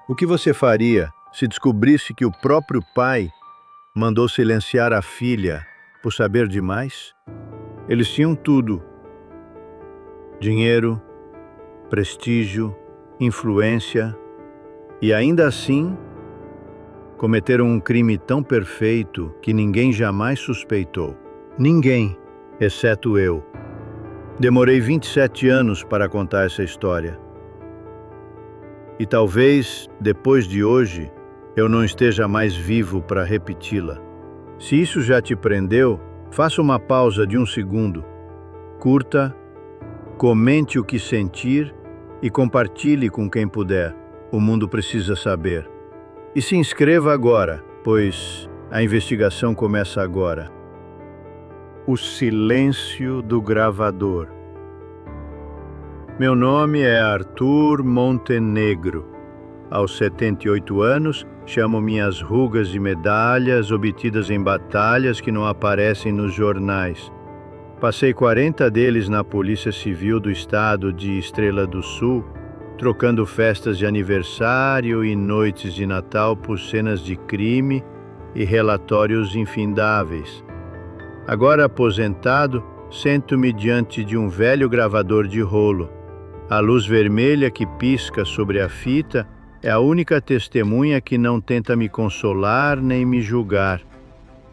O que você faria se descobrisse que o próprio pai mandou silenciar a filha por saber demais? Eles tinham tudo: dinheiro, prestígio, influência, e ainda assim cometeram um crime tão perfeito que ninguém jamais suspeitou. Ninguém, exceto eu. Demorei 27 anos para contar essa história. E talvez, depois de hoje, eu não esteja mais vivo para repeti-la. Se isso já te prendeu, faça uma pausa de 1 segundo. Curta, comente o que sentir e compartilhe com quem puder. O mundo precisa saber. E se inscreva agora, pois a investigação começa agora. O silêncio do gravador. Meu nome é Arthur Montenegro. Aos 78 anos, chamo minhas rugas de medalhas obtidas em batalhas que não aparecem nos jornais. Passei 40 deles na Polícia Civil do Estado de Estrela do Sul, trocando festas de aniversário e noites de Natal por cenas de crime e relatórios infindáveis. Agora aposentado, sento-me diante de um velho gravador de rolo. A luz vermelha que pisca sobre a fita é a única testemunha que não tenta me consolar nem me julgar.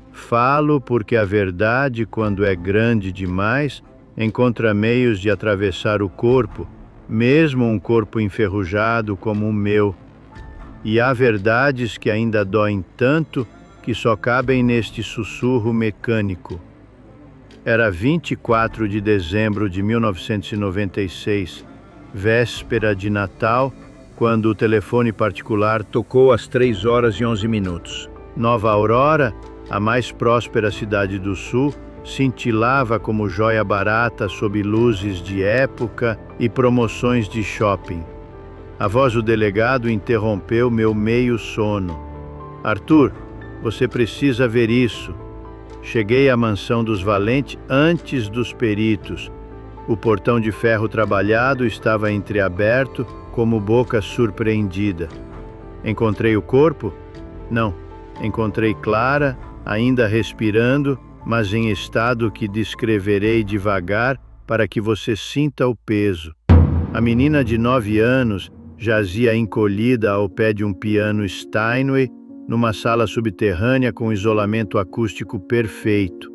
Falo porque a verdade, quando é grande demais, encontra meios de atravessar o corpo, mesmo um corpo enferrujado como o meu. E há verdades que ainda doem tanto que só cabem neste sussurro mecânico. Era 24 de dezembro de 1996, véspera de Natal, quando o telefone particular tocou às 3h11. Nova Aurora, a mais próspera cidade do Sul, cintilava como joia barata sob luzes de época e promoções de shopping. A voz do delegado interrompeu meu meio sono. Arthur, você precisa ver isso. Cheguei à mansão dos Valente antes dos peritos. O portão de ferro trabalhado estava entreaberto, como boca surpreendida. Encontrei o corpo? Não. Encontrei Clara, ainda respirando, mas em estado que descreverei devagar para que você sinta o peso. A menina de 9 anos jazia encolhida ao pé de um piano Steinway, numa sala subterrânea com isolamento acústico perfeito.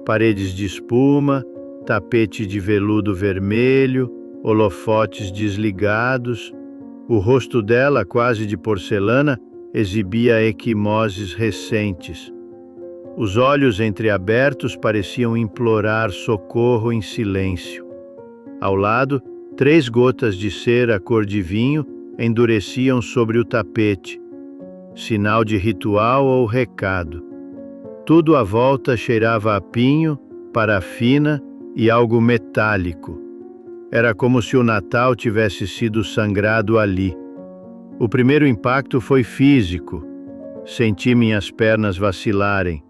Paredes de espuma, tapete de veludo vermelho, holofotes desligados. O rosto dela, quase de porcelana, exibia equimoses recentes. Os olhos entreabertos pareciam implorar socorro em silêncio. Ao lado, 3 gotas de cera cor de vinho endureciam sobre o tapete, sinal de ritual ou recado. Tudo à volta cheirava a pinho, parafina e algo metálico. Era como se o Natal tivesse sido sangrado ali. O primeiro impacto foi físico. Senti minhas pernas vacilarem.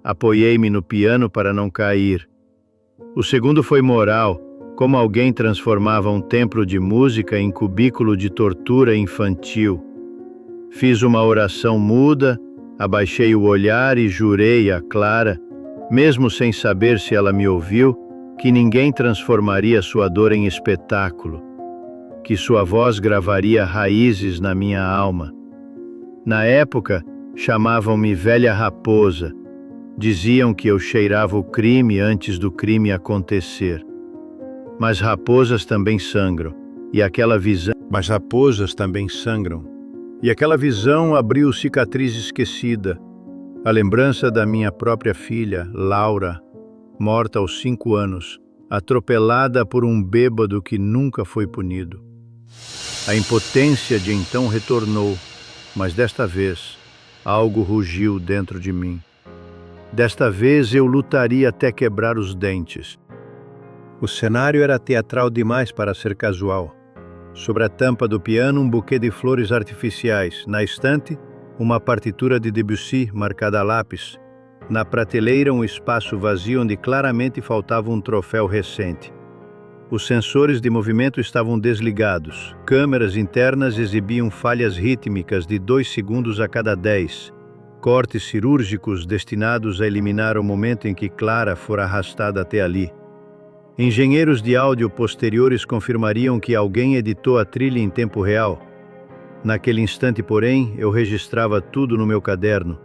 Apoiei-me no piano para não cair. O segundo foi moral, como alguém transformava um templo de música em cubículo de tortura infantil. Fiz uma oração muda, abaixei o olhar e jurei a Clara, mesmo sem saber se ela me ouviu, que ninguém transformaria sua dor em espetáculo, que sua voz gravaria raízes na minha alma. Na época, chamavam-me Velha Raposa. Diziam que eu cheirava o crime antes do crime acontecer. Mas raposas também sangram, e aquela visão... Mas raposas também sangram. E aquela visão abriu cicatriz esquecida, a lembrança da minha própria filha, Laura, morta aos 5 anos, atropelada por um bêbado que nunca foi punido. A impotência de então retornou, mas desta vez, algo rugiu dentro de mim. Desta vez eu lutaria até quebrar os dentes. O cenário era teatral demais para ser casual. Sobre a tampa do piano, um buquê de flores artificiais. Na estante, uma partitura de Debussy marcada a lápis. Na prateleira, um espaço vazio onde claramente faltava um troféu recente. Os sensores de movimento estavam desligados. Câmeras internas exibiam falhas rítmicas de 2 segundos a cada 10. Cortes cirúrgicos destinados a eliminar o momento em que Clara fora arrastada até ali. Engenheiros de áudio posteriores confirmariam que alguém editou a trilha em tempo real. Naquele instante, porém, eu registrava tudo no meu caderno.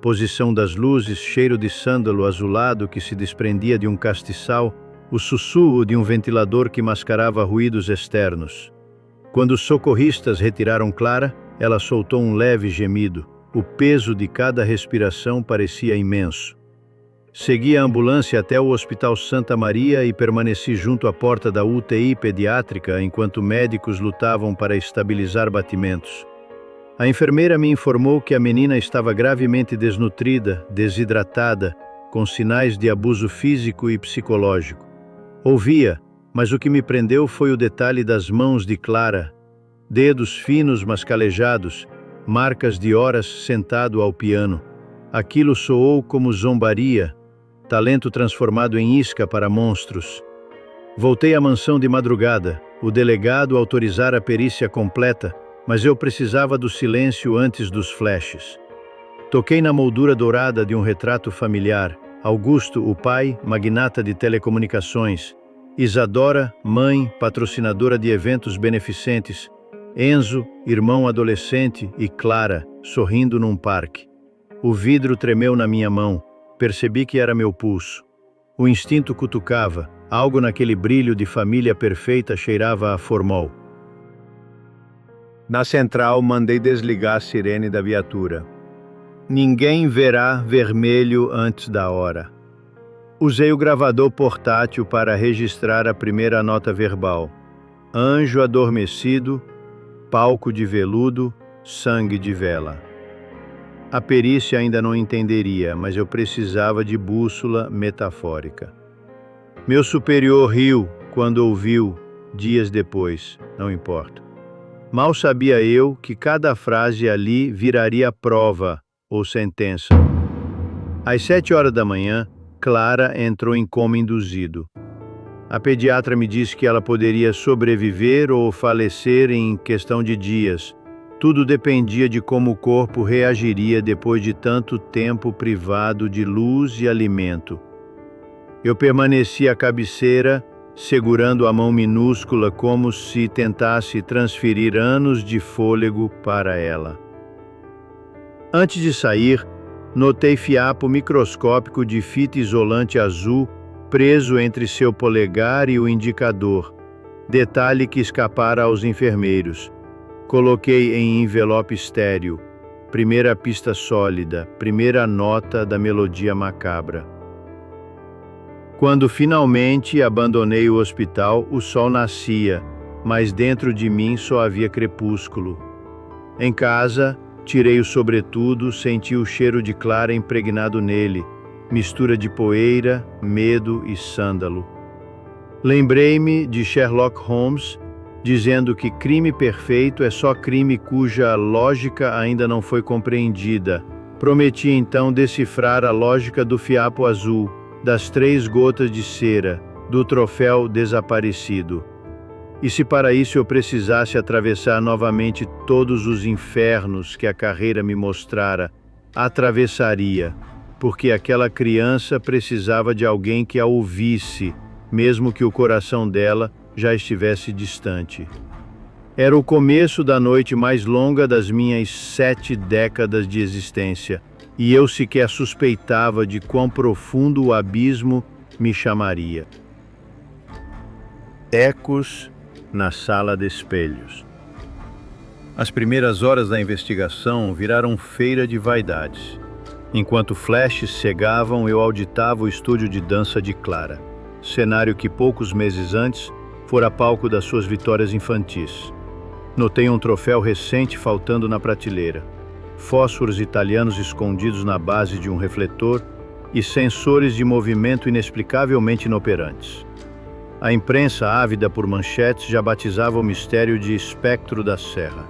Posição das luzes, cheiro de sândalo azulado que se desprendia de um castiçal, o sussurro de um ventilador que mascarava ruídos externos. Quando os socorristas retiraram Clara, ela soltou um leve gemido. O peso de cada respiração parecia imenso. Segui a ambulância até o Hospital Santa Maria e permaneci junto à porta da UTI pediátrica enquanto médicos lutavam para estabilizar batimentos. A enfermeira me informou que a menina estava gravemente desnutrida, desidratada, com sinais de abuso físico e psicológico. Ouvia, mas o que me prendeu foi o detalhe das mãos de Clara, dedos finos mas calejados, marcas de horas sentado ao piano. Aquilo soou como zombaria, talento transformado em isca para monstros. Voltei à mansão de madrugada. O delegado autorizara a perícia completa, mas eu precisava do silêncio antes dos flashes. Toquei na moldura dourada de um retrato familiar. Augusto, o pai, magnata de telecomunicações. Isadora, mãe, patrocinadora de eventos beneficentes. Enzo, irmão adolescente, e Clara, sorrindo num parque. O vidro tremeu na minha mão. Percebi que era meu pulso. O instinto cutucava. Algo naquele brilho de família perfeita cheirava a formol. Na central, mandei desligar a sirene da viatura. Ninguém verá vermelho antes da hora. Usei o gravador portátil para registrar a primeira nota verbal. Anjo adormecido, palco de veludo, sangue de vela. A perícia ainda não entenderia, mas eu precisava de bússola metafórica. Meu superior riu quando ouviu, dias depois, não importa. Mal sabia eu que cada frase ali viraria prova ou sentença. Às 7 horas da manhã, Clara entrou em coma induzido. A pediatra me disse que ela poderia sobreviver ou falecer em questão de dias. Tudo dependia de como o corpo reagiria depois de tanto tempo privado de luz e alimento. Eu permaneci à cabeceira, segurando a mão minúscula como se tentasse transferir anos de fôlego para ela. Antes de sair, notei fiapo microscópico de fita isolante azul preso entre seu polegar e o indicador, detalhe que escapara aos enfermeiros. Coloquei em envelope estéril, primeira pista sólida, primeira nota da melodia macabra. Quando finalmente abandonei o hospital, o sol nascia, mas dentro de mim só havia crepúsculo. Em casa, tirei o sobretudo, senti o cheiro de Clara impregnado nele, mistura de poeira, medo e sândalo. Lembrei-me de Sherlock Holmes, dizendo que crime perfeito é só crime cuja lógica ainda não foi compreendida. Prometi então decifrar a lógica do fiapo azul, das 3 gotas de cera, do troféu desaparecido. E se para isso eu precisasse atravessar novamente todos os infernos que a carreira me mostrara, atravessaria, porque aquela criança precisava de alguém que a ouvisse, mesmo que o coração dela já estivesse distante. Era o começo da noite mais longa das minhas 7 décadas de existência, e eu sequer suspeitava de quão profundo o abismo me chamaria. Ecos na sala de espelhos. As primeiras horas da investigação viraram feira de vaidades. Enquanto flashes cegavam, eu auditava o estúdio de dança de Clara, cenário que poucos meses antes fora palco das suas vitórias infantis. Notei um troféu recente faltando na prateleira, fósforos italianos escondidos na base de um refletor e sensores de movimento inexplicavelmente inoperantes. A imprensa, ávida por manchetes, já batizava o mistério de espectro da serra.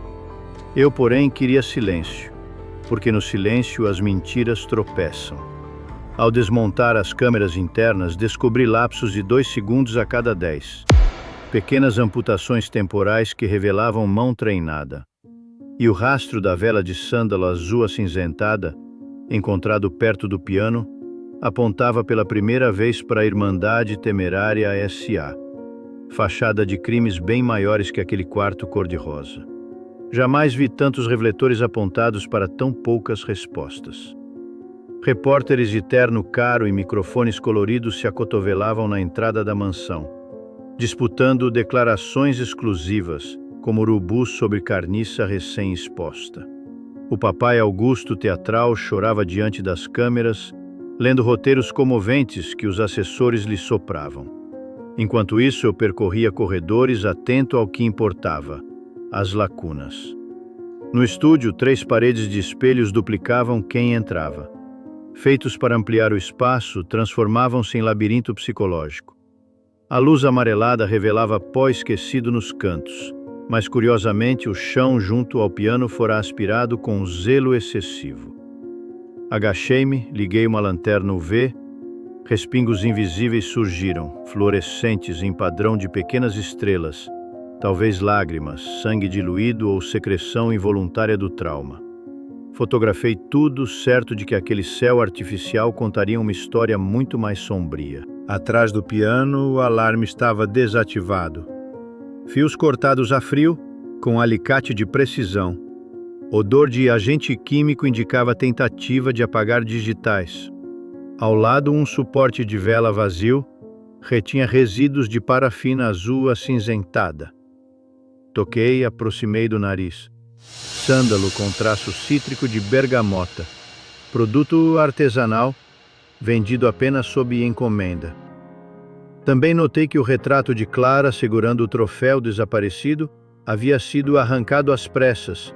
Eu, porém, queria silêncio, porque no silêncio as mentiras tropeçam. Ao desmontar as câmeras internas, descobri lapsos de 2 segundos a cada 10. pequenas amputações temporais que revelavam mão treinada. E o rastro da vela de sândalo azul acinzentada, encontrado perto do piano, apontava pela primeira vez para a Irmandade Temerária S.A., fachada de crimes bem maiores que aquele quarto cor-de-rosa. Jamais vi tantos refletores apontados para tão poucas respostas. Repórteres de terno caro e microfones coloridos se acotovelavam na entrada da mansão, disputando declarações exclusivas, como urubus sobre carniça recém-exposta. O papai Augusto teatral chorava diante das câmeras, lendo roteiros comoventes que os assessores lhe sopravam. Enquanto isso, eu percorria corredores atento ao que importava: as lacunas. No estúdio, 3 paredes de espelhos duplicavam quem entrava. Feitos para ampliar o espaço, transformavam-se em labirinto psicológico. A luz amarelada revelava pó esquecido nos cantos, mas curiosamente o chão junto ao piano fora aspirado com um zelo excessivo. Agachei-me, liguei uma lanterna UV, respingos invisíveis surgiram, fluorescentes em padrão de pequenas estrelas, talvez lágrimas, sangue diluído ou secreção involuntária do trauma. Fotografei tudo, certo de que aquele céu artificial contaria uma história muito mais sombria. Atrás do piano, o alarme estava desativado. Fios cortados a frio, com alicate de precisão. Odor de agente químico indicava a tentativa de apagar digitais. Ao lado, um suporte de vela vazio retinha resíduos de parafina azul acinzentada. Toquei e aproximei do nariz. Sândalo com traço cítrico de bergamota. Produto artesanal, vendido apenas sob encomenda. Também notei que o retrato de Clara segurando o troféu desaparecido havia sido arrancado às pressas.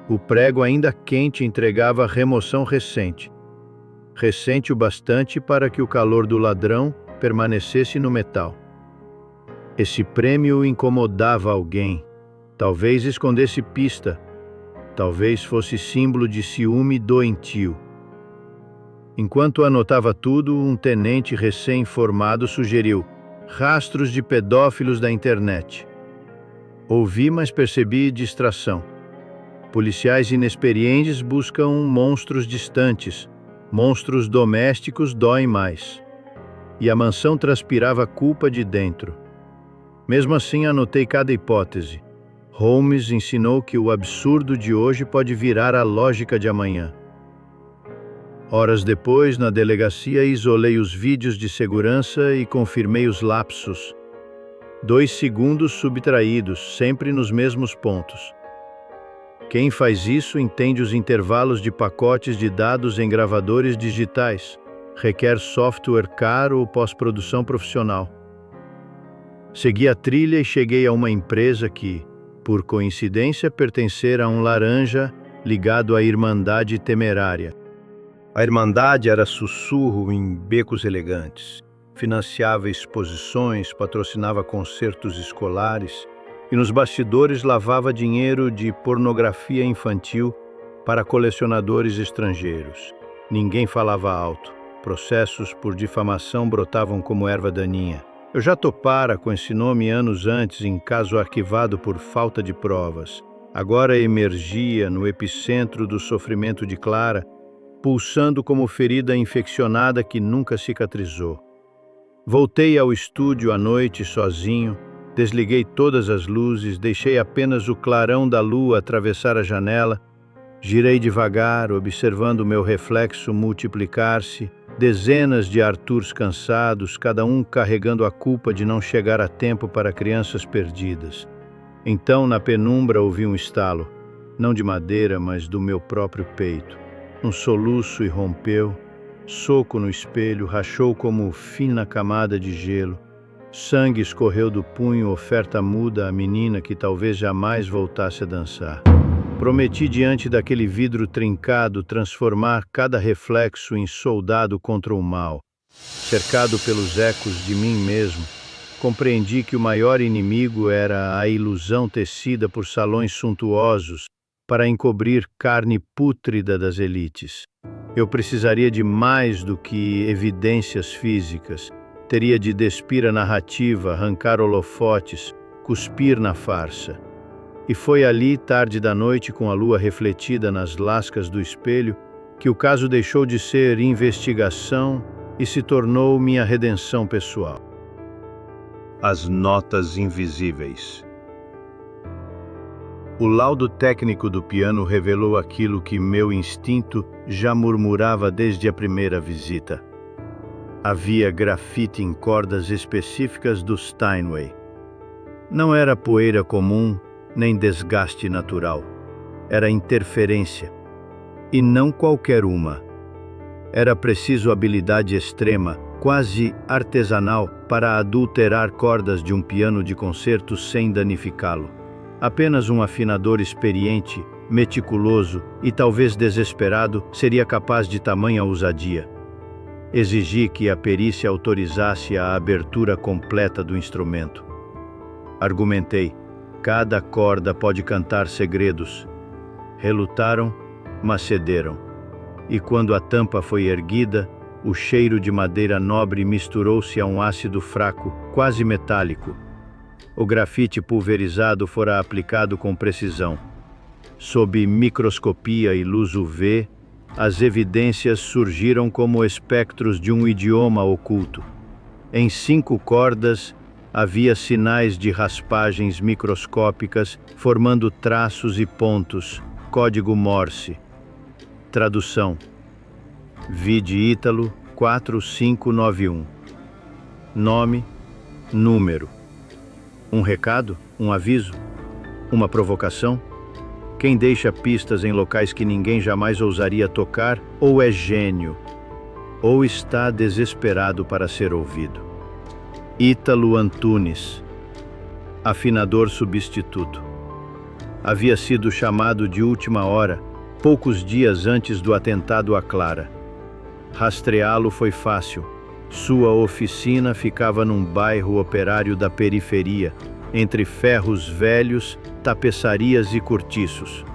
O prego ainda quente entregava remoção recente. Recente o bastante para que o calor do ladrão permanecesse no metal. Esse prêmio incomodava alguém. Talvez escondesse pista. Talvez fosse símbolo de ciúme doentio. Enquanto anotava tudo, um tenente recém-formado sugeriu: rastros de pedófilos da internet. Ouvi, mas percebi distração. Policiais inexperientes buscam monstros distantes. Monstros domésticos doem mais. E a mansão transpirava culpa de dentro. Mesmo assim, anotei cada hipótese. Holmes ensinou que o absurdo de hoje pode virar a lógica de amanhã. Horas depois, na delegacia, isolei os vídeos de segurança e confirmei os lapsos. 2 segundos subtraídos, sempre nos mesmos pontos. Quem faz isso entende os intervalos de pacotes de dados em gravadores digitais. Requer software caro ou pós-produção profissional. Segui a trilha e cheguei a uma empresa que, por coincidência, pertencera a um laranja ligado à Irmandade Temerária. A Irmandade era sussurro em becos elegantes, financiava exposições, patrocinava concertos escolares e nos bastidores lavava dinheiro de pornografia infantil para colecionadores estrangeiros. Ninguém falava alto. Processos por difamação brotavam como erva daninha. Eu já topara com esse nome anos antes em caso arquivado por falta de provas. Agora emergia no epicentro do sofrimento de Clara, pulsando como ferida infeccionada que nunca cicatrizou. Voltei ao estúdio à noite sozinho, desliguei todas as luzes, deixei apenas o clarão da lua atravessar a janela, girei devagar, observando o meu reflexo multiplicar-se, dezenas de Arthurs cansados, cada um carregando a culpa de não chegar a tempo para crianças perdidas. Então, na penumbra, ouvi um estalo, não de madeira, mas do meu próprio peito. Um soluço irrompeu, soco no espelho, rachou como fina camada de gelo. Sangue escorreu do punho, oferta muda à menina que talvez jamais voltasse a dançar. Prometi diante daquele vidro trincado transformar cada reflexo em soldado contra o mal. Cercado pelos ecos de mim mesmo, compreendi que o maior inimigo era a ilusão tecida por salões suntuosos para encobrir carne pútrida das elites. Eu precisaria de mais do que evidências físicas. Teria de despir a narrativa, arrancar holofotes, cuspir na farsa. E foi ali, tarde da noite, com a lua refletida nas lascas do espelho, que o caso deixou de ser investigação e se tornou minha redenção pessoal. As notas invisíveis. O laudo técnico do piano revelou aquilo que meu instinto já murmurava desde a primeira visita. Havia grafite em cordas específicas do Steinway. Não era poeira comum, nem desgaste natural. Era interferência. E não qualquer uma. Era preciso habilidade extrema, quase artesanal, para adulterar cordas de um piano de concerto sem danificá-lo. Apenas um afinador experiente, meticuloso e talvez desesperado seria capaz de tamanha ousadia. Exigi que a perícia autorizasse a abertura completa do instrumento. Argumentei, cada corda pode cantar segredos. Relutaram, mas cederam. E quando a tampa foi erguida, o cheiro de madeira nobre misturou-se a um ácido fraco, quase metálico. O grafite pulverizado fora aplicado com precisão. Sob microscopia e luz UV, as evidências surgiram como espectros de um idioma oculto. Em 5 cordas, havia sinais de raspagens microscópicas formando traços e pontos, código Morse. Tradução: Vide Ítalo 4591. Nome, número. Um recado? Um aviso? Uma provocação? Quem deixa pistas em locais que ninguém jamais ousaria tocar, ou é gênio, ou está desesperado para ser ouvido. Ítalo Antunes, afinador substituto. Havia sido chamado de última hora, poucos dias antes do atentado à Clara. Rastreá-lo foi fácil. Sua oficina ficava num bairro operário da periferia, entre ferros velhos, tapeçarias e cortiços.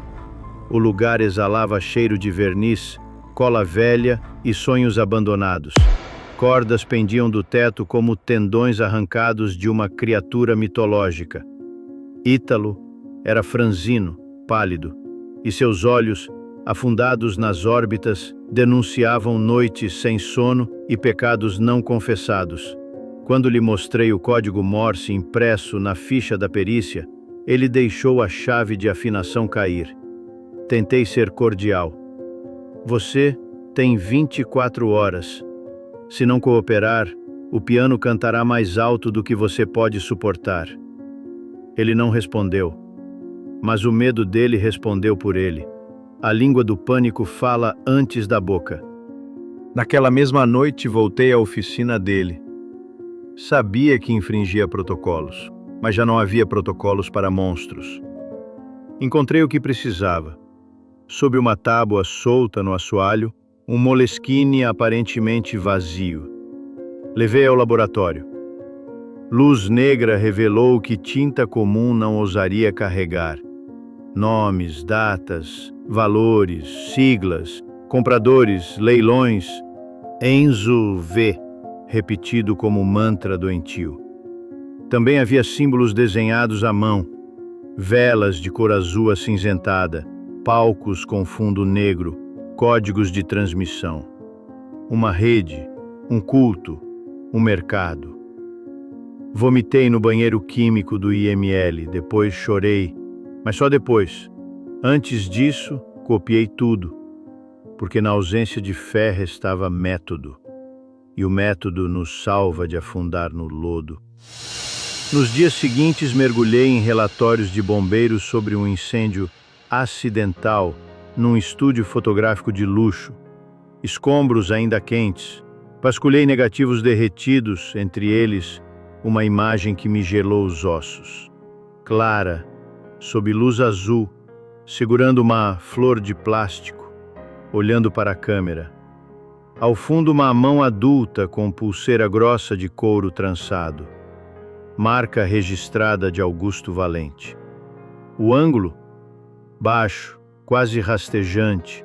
O lugar exalava cheiro de verniz, cola velha e sonhos abandonados. Cordas pendiam do teto como tendões arrancados de uma criatura mitológica. Ítalo era franzino, pálido, e seus olhos, afundados nas órbitas, denunciavam noites sem sono e pecados não confessados. Quando lhe mostrei o código Morse impresso na ficha da perícia, ele deixou a chave de afinação cair. Tentei ser cordial. Você tem 24 horas. Se não cooperar, o piano cantará mais alto do que você pode suportar. Ele não respondeu, mas o medo dele respondeu por ele. A língua do pânico fala antes da boca. Naquela mesma noite voltei à oficina dele. Sabia que infringia protocolos, mas já não havia protocolos para monstros. Encontrei o que precisava. Sob uma tábua solta no assoalho, um Moleskine aparentemente vazio. Levei ao laboratório. Luz negra revelou que tinta comum não ousaria carregar. Nomes, datas, valores, siglas, compradores, leilões. Enzo V, repetido como mantra doentio. Também havia símbolos desenhados à mão, velas de cor azul acinzentada, palcos com fundo negro, códigos de transmissão. Uma rede, um culto, um mercado. Vomitei no banheiro químico do IML, depois chorei, mas só depois. Antes disso, copiei tudo, porque na ausência de fé restava método, e o método nos salva de afundar no lodo. Nos dias seguintes, mergulhei em relatórios de bombeiros sobre um incêndio acidental num estúdio fotográfico de luxo. Escombros ainda quentes. Vasculhei negativos derretidos, entre eles uma imagem que me gelou os ossos. Clara, sob luz azul, segurando uma flor de plástico, olhando para a câmera. Ao fundo, uma mão adulta com pulseira grossa de couro trançado. Marca registrada de Augusto Valente. O ângulo? Baixo, quase rastejante.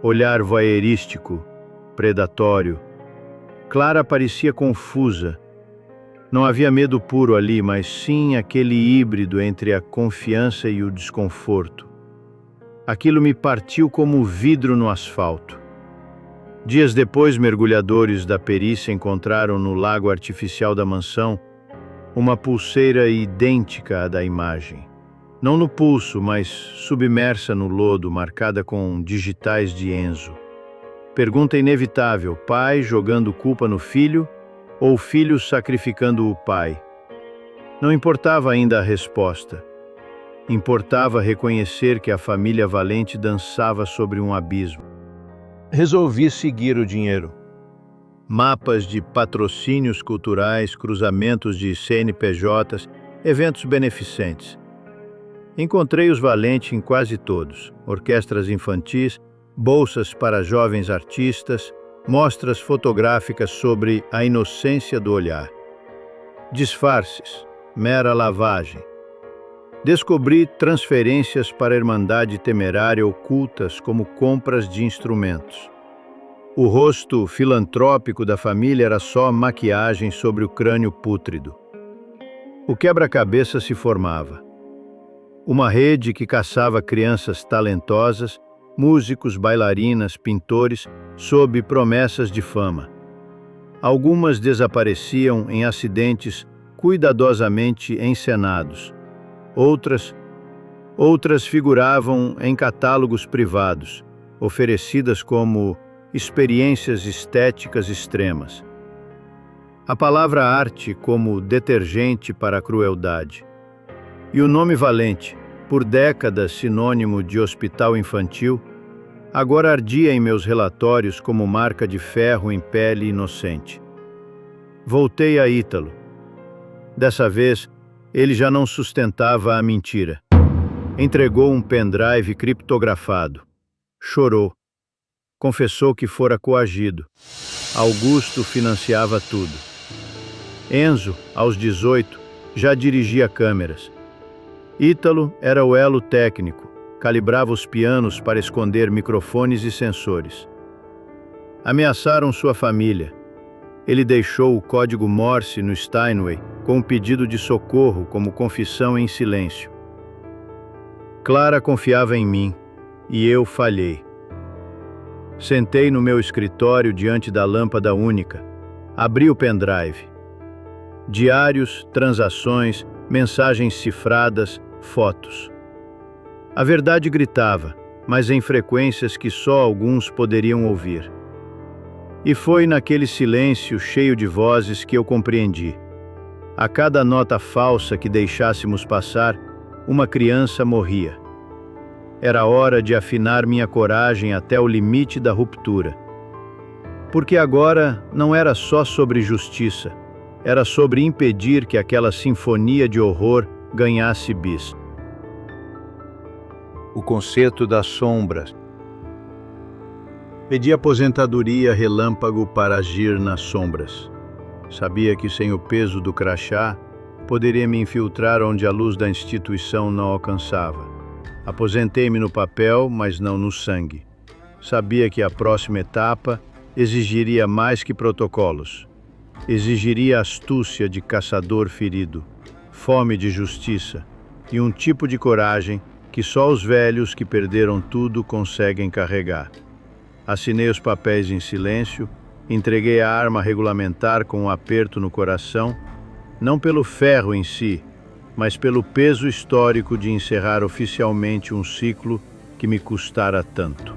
Olhar voyeurístico, predatório. Clara parecia confusa, Não havia medo puro ali, mas sim aquele híbrido entre a confiança e o desconforto. Aquilo me partiu como vidro no asfalto. Dias depois, mergulhadores da perícia encontraram no lago artificial da mansão uma pulseira idêntica à da imagem. Não no pulso, mas submersa no lodo, marcada com digitais de Enzo. Pergunta inevitável: pai jogando culpa no filho ou filho sacrificando o pai? Não importava ainda a resposta. Importava reconhecer que a família Valente dançava sobre um abismo. Resolvi seguir o dinheiro. Mapas de patrocínios culturais, cruzamentos de CNPJs, eventos beneficentes. Encontrei os Valente em quase todos: orquestras infantis, bolsas para jovens artistas, mostras fotográficas sobre a inocência do olhar. Disfarces, mera lavagem. Descobri transferências para a Irmandade Temerária ocultas como compras de instrumentos. O rosto filantrópico da família era só maquiagem sobre o crânio pútrido. O quebra-cabeça se formava. Uma rede que caçava crianças talentosas, músicos, bailarinas, pintores, sob promessas de fama. Algumas desapareciam em acidentes cuidadosamente encenados. Outras figuravam em catálogos privados, oferecidas como experiências estéticas extremas. A palavra arte como detergente para a crueldade. E o nome Valente, por décadas sinônimo de hospital infantil, agora ardia em meus relatórios como marca de ferro em pele inocente. Voltei a Ítalo. Dessa vez, ele já não sustentava a mentira. Entregou um pendrive criptografado. Chorou. Confessou que fora coagido. Augusto financiava tudo. Enzo, aos 18, já dirigia câmeras. Ítalo era o elo técnico, calibrava os pianos para esconder microfones e sensores. Ameaçaram sua família. Ele deixou o código Morse no Steinway com um pedido de socorro como confissão em silêncio. Clara confiava em mim e eu falhei. Sentei no meu escritório diante da lâmpada única. Abri o pendrive. Diários, transações, mensagens cifradas, fotos. A verdade gritava, mas em frequências que só alguns poderiam ouvir. E foi naquele silêncio cheio de vozes que eu compreendi. A cada nota falsa que deixássemos passar, uma criança morria. Era hora de afinar minha coragem até o limite da ruptura. Porque agora não era só sobre justiça, era sobre impedir que aquela sinfonia de horror ganhasse bis. O concerto das sombras. Pedi aposentadoria relâmpago para agir nas sombras. Sabia que sem o peso do crachá, poderia me infiltrar onde a luz da instituição não alcançava. Aposentei-me no papel, mas não no sangue. Sabia que a próxima etapa exigiria mais que protocolos. Exigiria astúcia de caçador ferido, fome de justiça e um tipo de coragem que só os velhos que perderam tudo conseguem carregar. Assinei os papéis em silêncio, entreguei a arma regulamentar com um aperto no coração, não pelo ferro em si, mas pelo peso histórico de encerrar oficialmente um ciclo que me custara tanto.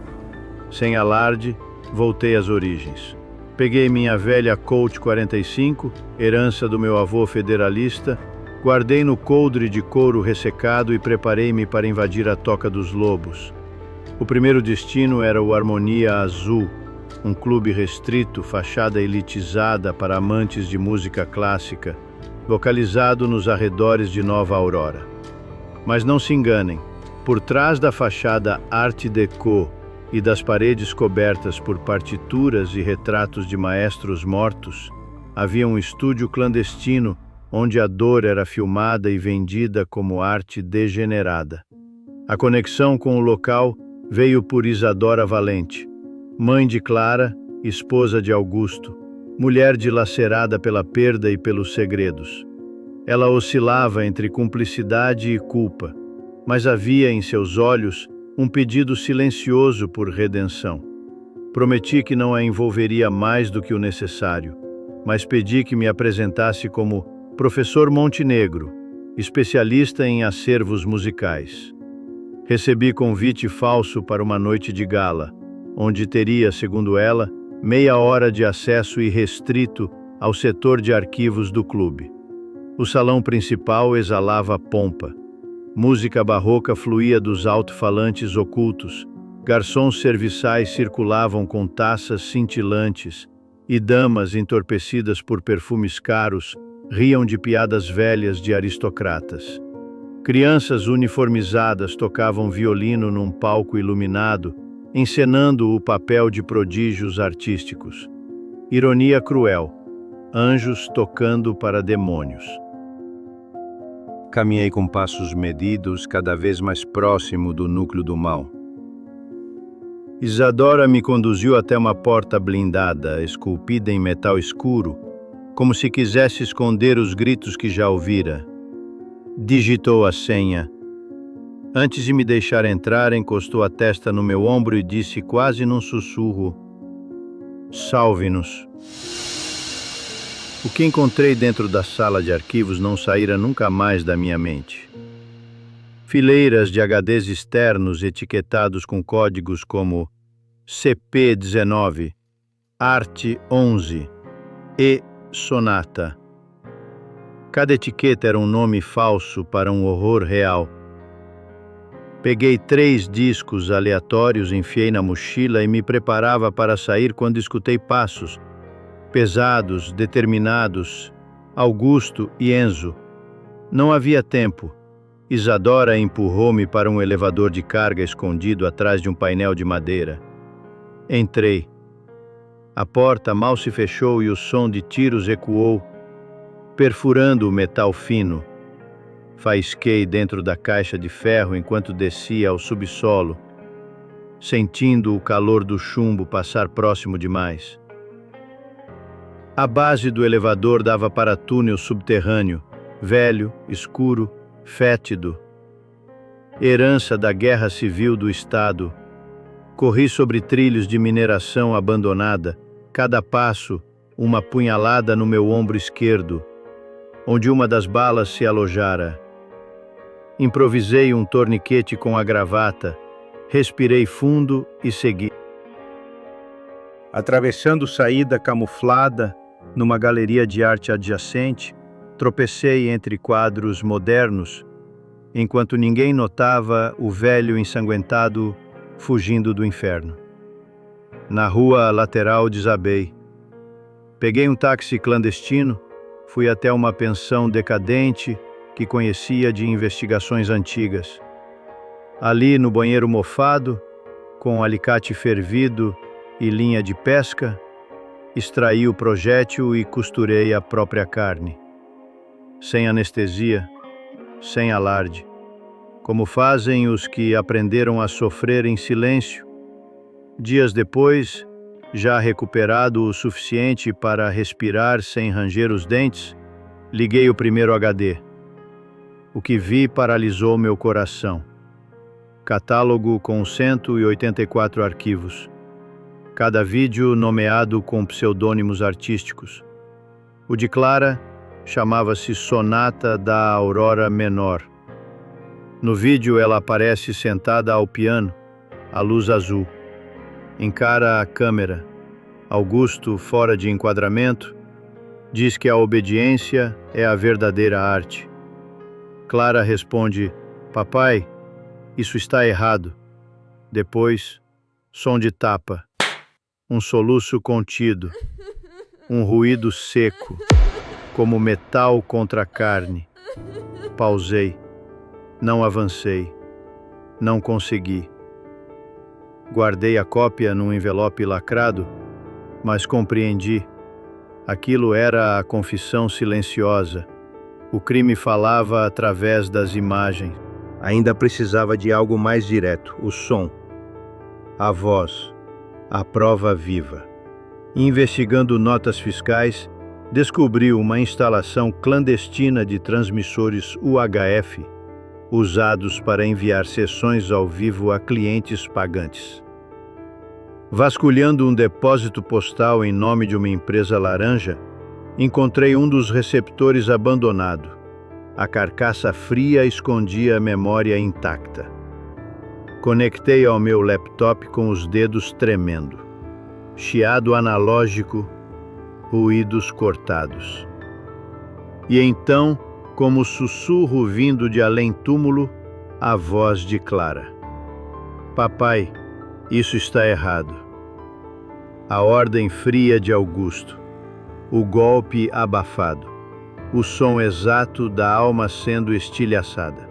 Sem alarde, voltei às origens. Peguei minha velha Colt 45, herança do meu avô federalista, guardei no coldre de couro ressecado e preparei-me para invadir a Toca dos Lobos. O primeiro destino era o Harmonia Azul, um clube restrito, fachada elitizada para amantes de música clássica, localizado nos arredores de Nova Aurora. Mas não se enganem, por trás da fachada Art Deco e das paredes cobertas por partituras e retratos de maestros mortos, havia um estúdio clandestino onde a dor era filmada e vendida como arte degenerada. A conexão com o local veio por Isadora Valente, mãe de Clara, esposa de Augusto, mulher dilacerada pela perda e pelos segredos. Ela oscilava entre cumplicidade e culpa, mas havia em seus olhos um pedido silencioso por redenção. Prometi que não a envolveria mais do que o necessário, mas pedi que me apresentasse como professor Montenegro, especialista em acervos musicais. Recebi convite falso para uma noite de gala, onde teria, segundo ela, meia hora de acesso irrestrito ao setor de arquivos do clube. O salão principal exalava pompa. Música barroca fluía dos alto-falantes ocultos, garçons serviçais circulavam com taças cintilantes e damas entorpecidas por perfumes caros riam de piadas velhas de aristocratas. Crianças uniformizadas tocavam violino num palco iluminado, encenando o papel de prodígios artísticos. Ironia cruel, anjos tocando para demônios. Caminhei com passos medidos, cada vez mais próximo do núcleo do mal. Isadora me conduziu até uma porta blindada, esculpida em metal escuro, como se quisesse esconder os gritos que já ouvira. Digitou a senha. Antes de me deixar entrar, encostou a testa no meu ombro e disse quase num sussurro: "Salve-nos." O que encontrei dentro da sala de arquivos não saíra nunca mais da minha mente. Fileiras de HDs externos etiquetados com códigos como CP19, Arte 11 e Sonata. Cada etiqueta era um nome falso para um horror real. Peguei 3 discos aleatórios, enfiei na mochila e me preparava para sair quando escutei passos, pesados, determinados, Augusto e Enzo. Não havia tempo. Isadora empurrou-me para um elevador de carga escondido atrás de um painel de madeira. Entrei. A porta mal se fechou e o som de tiros ecoou, perfurando o metal fino. Faisquei dentro da caixa de ferro enquanto descia ao subsolo, sentindo o calor do chumbo passar próximo demais. A base do elevador dava para túnel subterrâneo, velho, escuro, fétido. Herança da guerra civil do estado. Corri sobre trilhos de mineração abandonada, cada passo uma punhalada no meu ombro esquerdo, onde uma das balas se alojara. Improvisei um torniquete com a gravata, respirei fundo e segui. Atravessando saída camuflada, numa galeria de arte adjacente, tropecei entre quadros modernos, enquanto ninguém notava o velho ensanguentado fugindo do inferno. Na rua lateral desabei. Peguei um táxi clandestino, fui até uma pensão decadente que conhecia de investigações antigas. Ali, no banheiro mofado, com alicate fervido e linha de pesca, extraí o projétil e costurei a própria carne. Sem anestesia, sem alarde, como fazem os que aprenderam a sofrer em silêncio. Dias depois, já recuperado o suficiente para respirar sem ranger os dentes, liguei o primeiro HD. O que vi paralisou meu coração. Catálogo com 184 arquivos. Cada vídeo nomeado com pseudônimos artísticos. O de Clara chamava-se Sonata da Aurora Menor. No vídeo ela aparece sentada ao piano, à luz azul. Encara a câmera. Augusto, fora de enquadramento, diz que a obediência é a verdadeira arte. Clara responde: "Papai, isso está errado." Depois, som de tapa. Um soluço contido. Um ruído seco, como metal contra carne. Pausei. Não avancei. Não consegui. Guardei a cópia num envelope lacrado, mas compreendi. Aquilo era a confissão silenciosa. O crime falava através das imagens. Ainda precisava de algo mais direto, o som, a voz, a prova viva. Investigando notas fiscais, descobri uma instalação clandestina de transmissores UHF usados para enviar sessões ao vivo a clientes pagantes. Vasculhando um depósito postal em nome de uma empresa laranja, encontrei um dos receptores abandonado. A carcaça fria escondia a memória intacta. Conectei ao meu laptop com os dedos tremendo. Chiado analógico, ruídos cortados. E então, como sussurro vindo de além-túmulo, a voz de Clara. Papai, isso está errado. A ordem fria de Augusto. O golpe abafado. O som exato da alma sendo estilhaçada.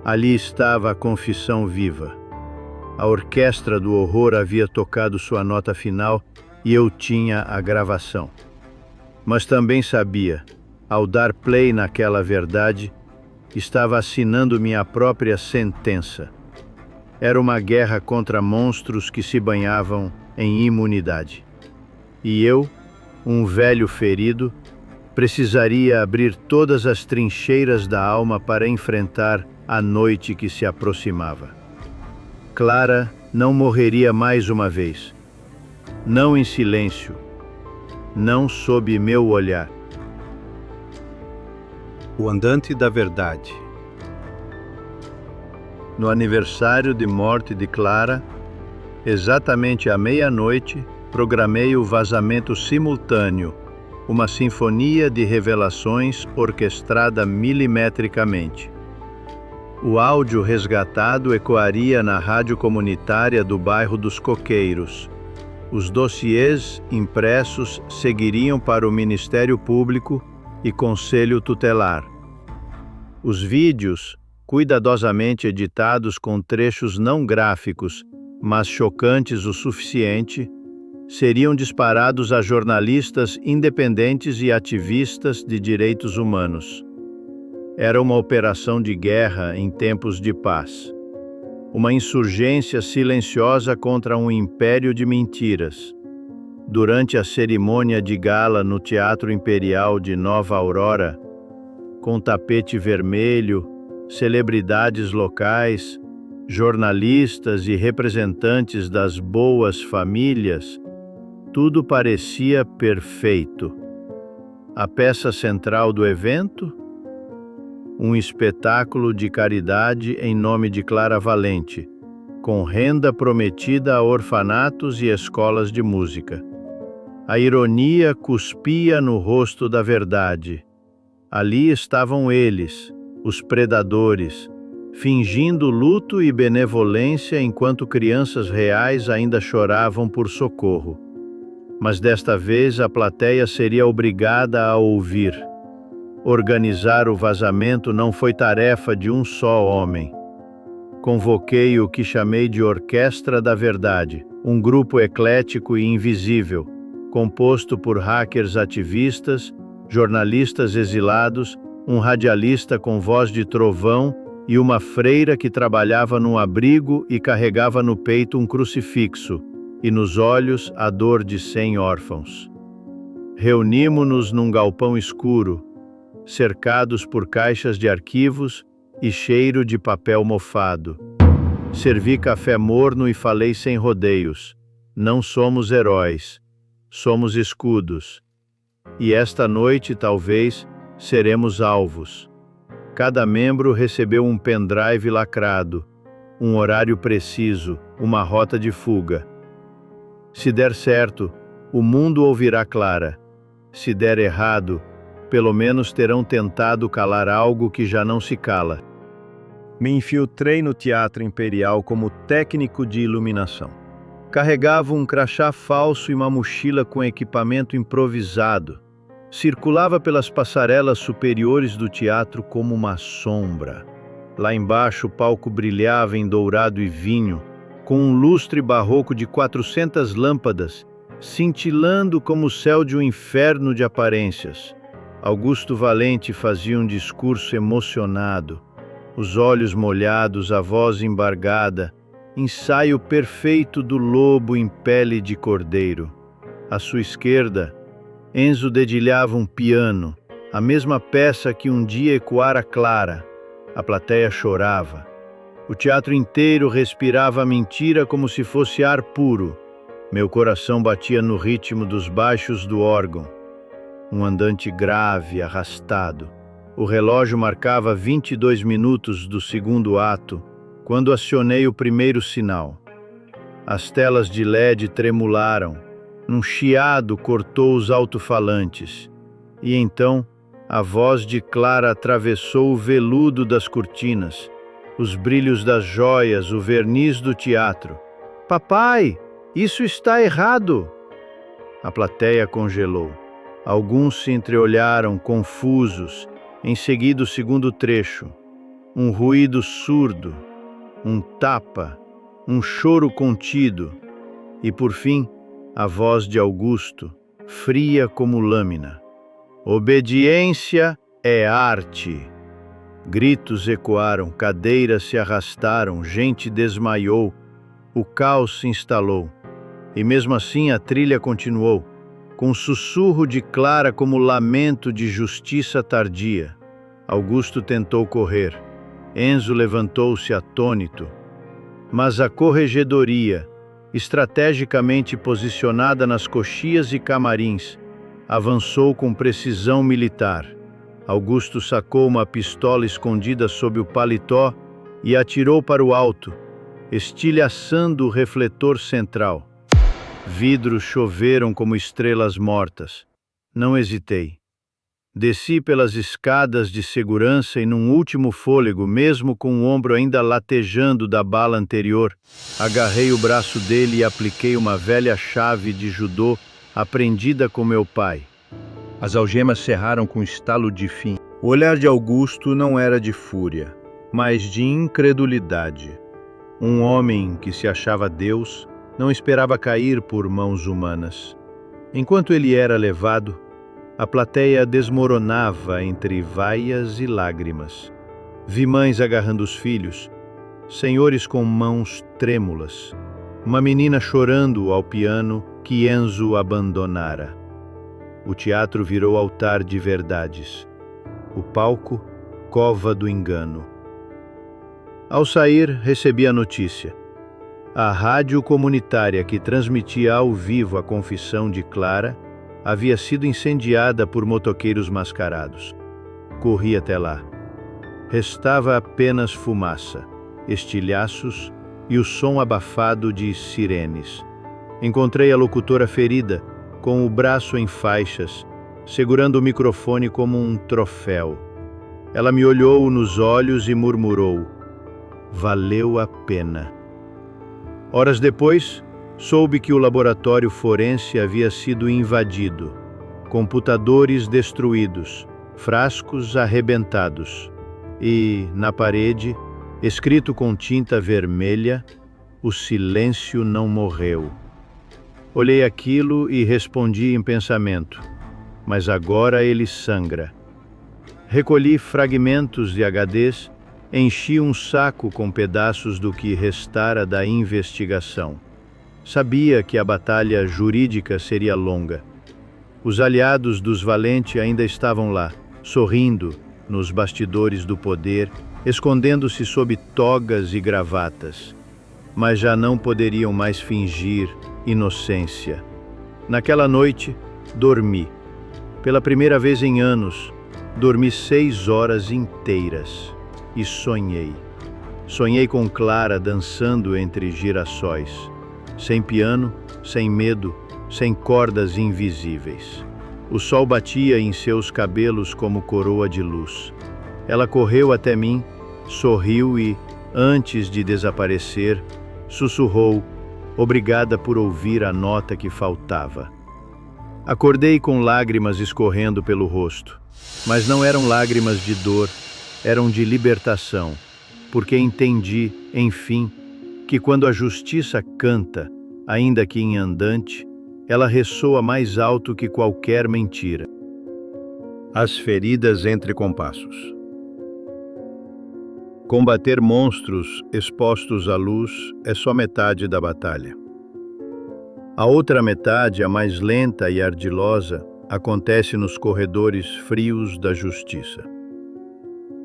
Ali estava a confissão viva. A orquestra do horror havia tocado sua nota final e eu tinha a gravação. Mas também sabia, ao dar play naquela verdade, estava assinando minha própria sentença. Era uma guerra contra monstros que se banhavam em imunidade. E eu, um velho ferido, precisaria abrir todas as trincheiras da alma para enfrentar a noite que se aproximava. Clara não morreria mais uma vez. Não em silêncio. Não sob meu olhar. O andante da verdade. No aniversário de morte de Clara, exatamente à meia-noite, programei o vazamento simultâneo, uma sinfonia de revelações orquestrada milimetricamente. O áudio resgatado ecoaria na rádio comunitária do bairro dos Coqueiros. Os dossiês impressos seguiriam para o Ministério Público e Conselho Tutelar. Os vídeos, cuidadosamente editados com trechos não gráficos, mas chocantes o suficiente, seriam disparados a jornalistas independentes e ativistas de direitos humanos. Era uma operação de guerra em tempos de paz. Uma insurgência silenciosa contra um império de mentiras. Durante a cerimônia de gala no Teatro Imperial de Nova Aurora, com tapete vermelho, celebridades locais, jornalistas e representantes das boas famílias, tudo parecia perfeito. A peça central do evento? Um espetáculo de caridade em nome de Clara Valente, com renda prometida a orfanatos e escolas de música. A ironia cuspia no rosto da verdade. Ali estavam eles, os predadores, fingindo luto e benevolência enquanto crianças reais ainda choravam por socorro. Mas desta vez a plateia seria obrigada a ouvir. Organizar o vazamento não foi tarefa de um só homem. Convoquei o que chamei de Orquestra da Verdade, um grupo eclético e invisível, composto por hackers ativistas, jornalistas exilados, um radialista com voz de trovão e uma freira que trabalhava num abrigo e carregava no peito um crucifixo, e nos olhos a dor de 100 órfãos. Reunimo-nos num galpão escuro, cercados por caixas de arquivos e cheiro de papel mofado. Servi café morno e falei sem rodeios. Não somos heróis, somos escudos. E esta noite, talvez, seremos alvos. Cada membro recebeu um pendrive lacrado, um horário preciso, uma rota de fuga. Se der certo, o mundo ouvirá Clara. Se der errado, pelo menos terão tentado calar algo que já não se cala. Me infiltrei no Teatro Imperial como técnico de iluminação. Carregava um crachá falso e uma mochila com equipamento improvisado. Circulava pelas passarelas superiores do teatro como uma sombra. Lá embaixo o palco brilhava em dourado e vinho, com um lustre barroco de 400 lâmpadas, cintilando como o céu de um inferno de aparências. Augusto Valente fazia um discurso emocionado, os olhos molhados, a voz embargada, ensaio perfeito do lobo em pele de cordeiro. À sua esquerda, Enzo dedilhava um piano, a mesma peça que um dia ecoara Clara. A plateia chorava. O teatro inteiro respirava a mentira como se fosse ar puro. Meu coração batia no ritmo dos baixos do órgão. Um andante grave, arrastado. O relógio marcava 22 minutos do segundo ato, quando acionei o primeiro sinal. As telas de LED tremularam. Um chiado cortou os alto-falantes. E então, a voz de Clara atravessou o veludo das cortinas, os brilhos das joias, o verniz do teatro. Papai, isso está errado! A plateia congelou. Alguns se entreolharam, confusos. Em seguida, o segundo trecho. Um ruído surdo, um tapa, um choro contido. E, por fim, a voz de Augusto, fria como lâmina. Obediência é arte. Gritos ecoaram, cadeiras se arrastaram, gente desmaiou, o caos se instalou. E mesmo assim a trilha continuou, com um sussurro de Clara como lamento de justiça tardia. Augusto tentou correr. Enzo levantou-se atônito. Mas a corregedoria, estrategicamente posicionada nas coxias e camarins, avançou com precisão militar. Augusto sacou uma pistola escondida sob o paletó e atirou para o alto, estilhaçando o refletor central. Vidros choveram como estrelas mortas. Não hesitei. Desci pelas escadas de segurança e num último fôlego, mesmo com o ombro ainda latejando da bala anterior, agarrei o braço dele e apliquei uma velha chave de judô aprendida com meu pai. As algemas cerraram com um estalo de fim. O olhar de Augusto não era de fúria, mas de incredulidade. Um homem que se achava Deus não esperava cair por mãos humanas. Enquanto ele era levado, a plateia desmoronava entre vaias e lágrimas. Vi mães agarrando os filhos, senhores com mãos trêmulas, uma menina chorando ao piano que Enzo abandonara. O teatro virou altar de verdades. O palco, cova do engano. Ao sair, recebi a notícia. A rádio comunitária que transmitia ao vivo a confissão de Clara havia sido incendiada por motoqueiros mascarados. Corri até lá. Restava apenas fumaça, estilhaços e o som abafado de sirenes. Encontrei a locutora ferida, com o braço em faixas, segurando o microfone como um troféu. Ela me olhou nos olhos e murmurou: "Valeu a pena." Horas depois, soube que o laboratório forense havia sido invadido, computadores destruídos, frascos arrebentados e, na parede, escrito com tinta vermelha, "O silêncio não morreu." Olhei aquilo e respondi em pensamento: mas agora ele sangra. Recolhi fragmentos de HDs, enchi um saco com pedaços do que restara da investigação. Sabia que a batalha jurídica seria longa. Os aliados dos Valente ainda estavam lá, sorrindo nos bastidores do poder, escondendo-se sob togas e gravatas. Mas já não poderiam mais fingir inocência. Naquela noite, dormi. Pela primeira vez em anos, dormi 6 horas inteiras e sonhei. Sonhei com Clara dançando entre girassóis, sem piano, sem medo, sem cordas invisíveis. O sol batia em seus cabelos como coroa de luz. Ela correu até mim, sorriu e, antes de desaparecer, sussurrou, obrigada por ouvir a nota que faltava. Acordei com lágrimas escorrendo pelo rosto, mas não eram lágrimas de dor, eram de libertação, porque entendi, enfim, que quando a justiça canta, ainda que em andante, ela ressoa mais alto que qualquer mentira. As feridas entre compassos. Combater monstros expostos à luz é só metade da batalha. A outra metade, a mais lenta e ardilosa, acontece nos corredores frios da justiça.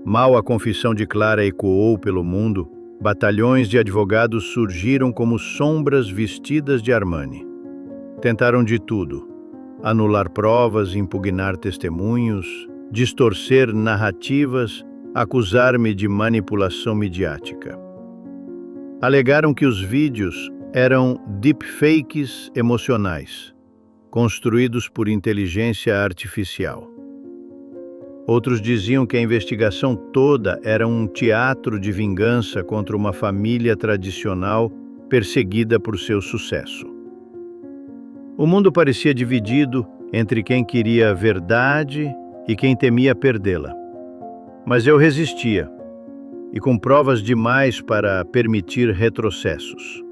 Mal a confissão de Clara ecoou pelo mundo, batalhões de advogados surgiram como sombras vestidas de Armani. Tentaram de tudo: anular provas, impugnar testemunhos, distorcer narrativas, acusar-me de manipulação midiática. Alegaram que os vídeos eram deepfakes emocionais, construídos por inteligência artificial. Outros diziam que a investigação toda era um teatro de vingança contra uma família tradicional perseguida por seu sucesso. O mundo parecia dividido entre quem queria a verdade e quem temia perdê-la. Mas eu resistia, e com provas demais para permitir retrocessos.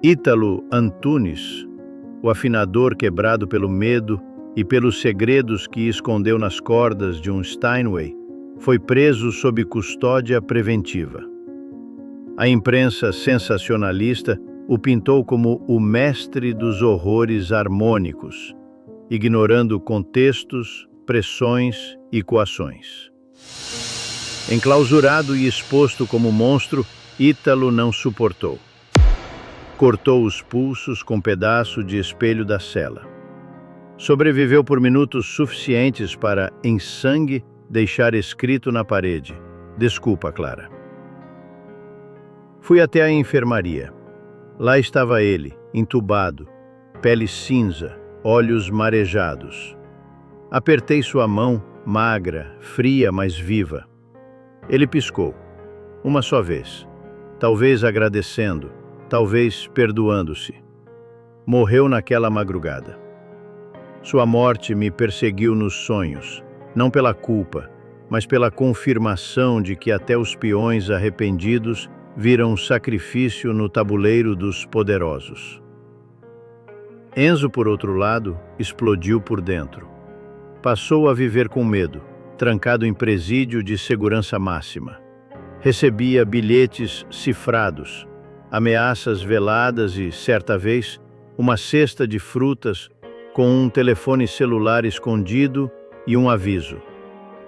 Ítalo Antunes, o afinador quebrado pelo medo e pelos segredos que escondeu nas cordas de um Steinway, foi preso sob custódia preventiva. A imprensa sensacionalista o pintou como o mestre dos horrores harmônicos, ignorando contextos, pressões e coações. Enclausurado e exposto como monstro, Ítalo não suportou. Cortou os pulsos com pedaço de espelho da cela. Sobreviveu por minutos suficientes para, em sangue, deixar escrito na parede: "Desculpa, Clara." Fui até a enfermaria. Lá estava ele, entubado, pele cinza, olhos marejados. Apertei sua mão, magra, fria, mas viva. Ele piscou, uma só vez, talvez agradecendo, talvez perdoando-se. Morreu naquela madrugada. Sua morte me perseguiu nos sonhos, não pela culpa, mas pela confirmação de que até os peões arrependidos viram sacrifício no tabuleiro dos poderosos. Enzo, por outro lado, explodiu por dentro. Passou a viver com medo, trancado em presídio de segurança máxima. Recebia bilhetes cifrados, ameaças veladas e, certa vez, uma cesta de frutas com um telefone celular escondido e um aviso: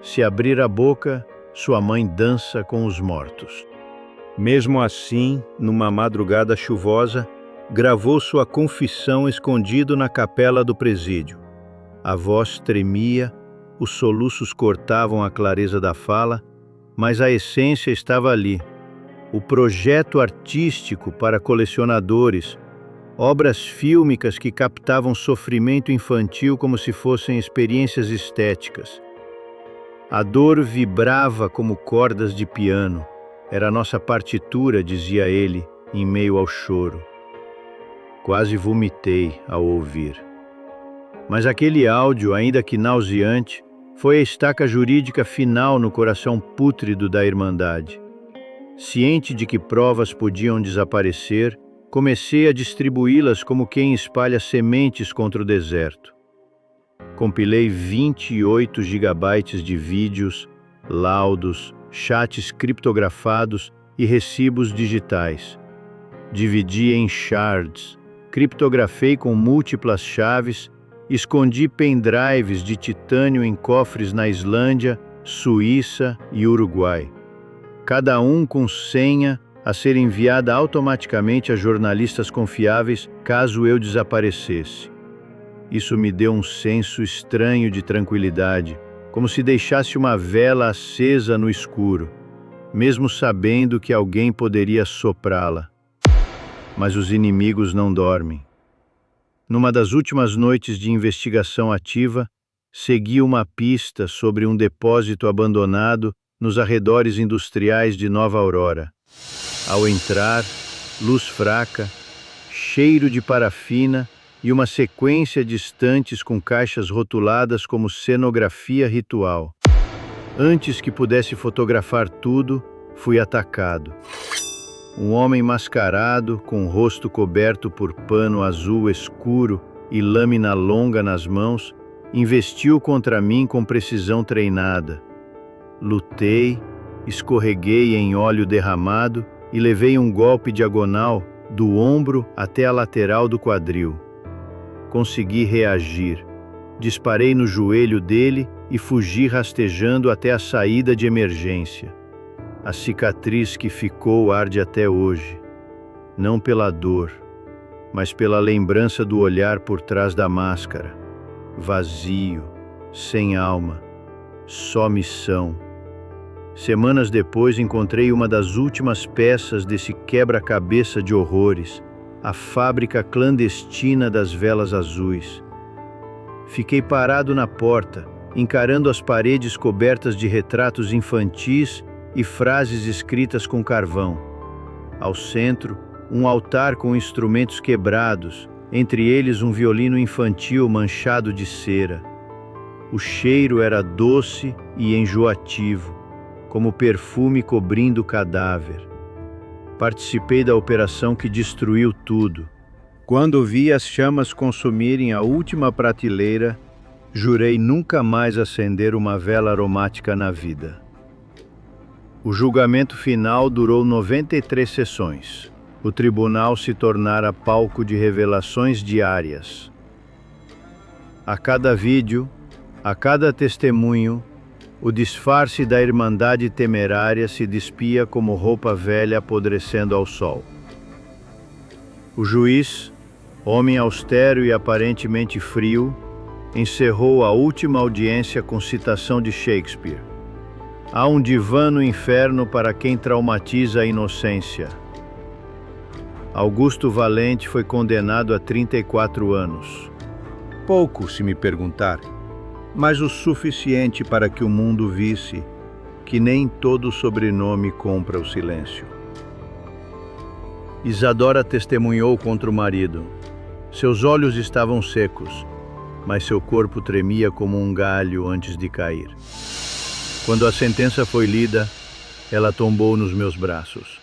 "Se abrir a boca, sua mãe dança com os mortos." Mesmo assim, numa madrugada chuvosa, gravou sua confissão escondido na capela do presídio. A voz tremia, os soluços cortavam a clareza da fala, mas a essência estava ali. O projeto artístico para colecionadores, obras fílmicas que captavam sofrimento infantil como se fossem experiências estéticas. A dor vibrava como cordas de piano. Era a nossa partitura, dizia ele, em meio ao choro. Quase vomitei ao ouvir. Mas aquele áudio, ainda que nauseante, foi a estaca jurídica final no coração pútrido da Irmandade. Ciente de que provas podiam desaparecer, comecei a distribuí-las como quem espalha sementes contra o deserto. Compilei 28 gigabytes de vídeos, laudos, chats criptografados e recibos digitais. Dividi em shards, criptografei com múltiplas chaves, escondi pendrives de titânio em cofres na Islândia, Suíça e Uruguai. Cada um com senha a ser enviada automaticamente a jornalistas confiáveis caso eu desaparecesse. Isso me deu um senso estranho de tranquilidade, como se deixasse uma vela acesa no escuro, mesmo sabendo que alguém poderia soprá-la. Mas os inimigos não dormem. Numa das últimas noites de investigação ativa, segui uma pista sobre um depósito abandonado nos arredores industriais de Nova Aurora. Ao entrar, luz fraca, cheiro de parafina e uma sequência de estantes com caixas rotuladas como cenografia ritual. Antes que pudesse fotografar tudo, fui atacado. Um homem mascarado, com o rosto coberto por pano azul escuro e lâmina longa nas mãos, investiu contra mim com precisão treinada. Lutei, escorreguei em óleo derramado e levei um golpe diagonal do ombro até a lateral do quadril. Consegui reagir. Disparei no joelho dele e fugi rastejando até a saída de emergência. A cicatriz que ficou arde até hoje, não pela dor, mas pela lembrança do olhar por trás da máscara, vazio, sem alma, só missão. Semanas depois encontrei uma das últimas peças desse quebra-cabeça de horrores, a fábrica clandestina das velas azuis. Fiquei parado na porta, encarando as paredes cobertas de retratos infantis e frases escritas com carvão. Ao centro, um altar com instrumentos quebrados, entre eles um violino infantil manchado de cera. O cheiro era doce e enjoativo, como perfume cobrindo o cadáver. Participei da operação que destruiu tudo. Quando vi as chamas consumirem a última prateleira, jurei nunca mais acender uma vela aromática na vida. O julgamento final durou 93 sessões. O tribunal se tornara palco de revelações diárias. A cada vídeo, a cada testemunho, o disfarce da Irmandade Temerária se despia como roupa velha apodrecendo ao sol. O juiz, homem austero e aparentemente frio, encerrou a última audiência com citação de Shakespeare. Há um divã no inferno para quem traumatiza a inocência. Augusto Valente foi condenado a 34 anos. Pouco, se me perguntar, mas o suficiente para que o mundo visse que nem todo sobrenome compra o silêncio. Isadora testemunhou contra o marido. Seus olhos estavam secos, mas seu corpo tremia como um galho antes de cair. Quando a sentença foi lida, ela tombou nos meus braços,